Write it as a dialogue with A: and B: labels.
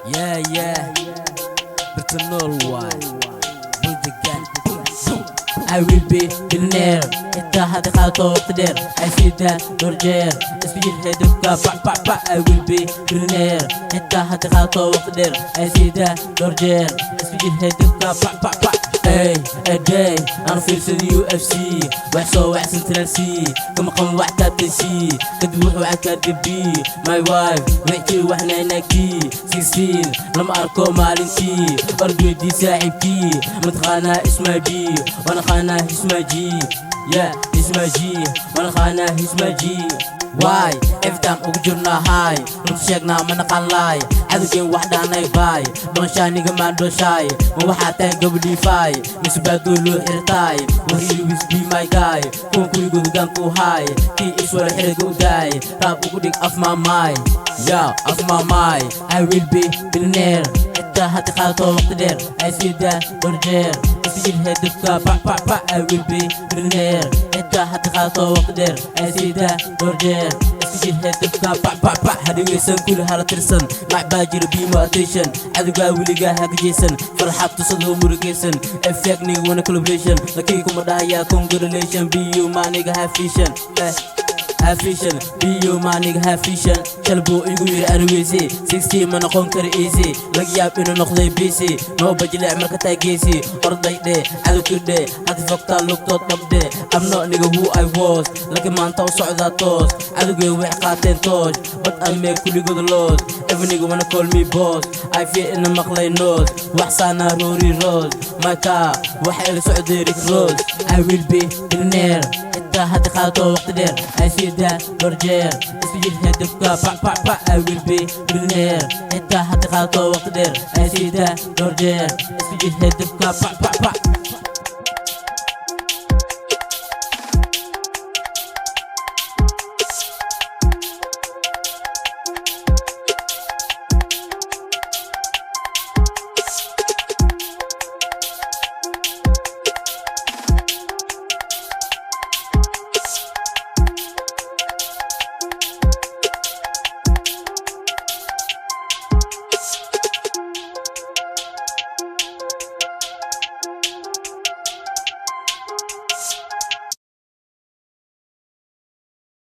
A: Yeah, Britnell White, Bulldog, I will be billionaire. انت هتقاطع وقدر اسيدا دورجير اسبيل هدفك I will be billionaire. انت هتقاطع وقدر اسيدا دورجير اسبيل هدفك Hey, a day, أنا في UFC وحصو وحسن ترانسي كما قم وحدة تنسي كدوح وعكاد بي My wife وحكي وحنا ناكي 16 لما أركو مالنتي أرجو دي ساعبكي متخانا اسمها بي وانا خانا اسمها جي اسمها جي وانا خانا اسمها جي Why? Every time ugu jirna high runta sheegnaa ma naqaan laay cadowgeen wax dhaanay baay doonshaa niga maan doonshaay ma waxaa tahay gabadhii faay mise baaduu loo xirtaay war ilwis be my guy kuwan kuligooda gaanku haay kii iswala xiriga u daay raab ugu dhig af maamaay af maamaay I will be billionaire inta hati qaato waqti dheer ay siidaa dorjeer isjil hedafka I will be billionaire inta hati qaato waqti dheer ay siidaa dorjeer اسجل هدفك هدويسن كل هلا ترسن مع باجر بيما اتيشن عدوغا وليغا هاك جيسن فرحات تصدو مرقيسن افيكني وانا كولابريشن لكيكم مدايا كونجريليشن بيو ما نيغا هافيشن هافيشن بيو ما نيغا هافيشن شلبو ايغو يري انويسي 16 ما نقون كر ايزي لقياب انو نقضي بيسي نو بجلع مركا تاقيسي ارضي دي عدو كردي هاتي فوقتا لوكتو طبدي I'm not nigga who I was لكن ما انتو صعدا توس عدوغي وحقاتين توش But I make كل good laws Every nigga wanna call me boss I feel in the مقلي نوز وحسانا روري روز مايكا وحيل سعودي ريك روز I will be billionaire انت هاتي قاتو وقت دير I see that dorjeer اسبيل هدفك I will be billionaire انت هاتي قاتو وقت دير I see that dorjeer اسبيل هدفك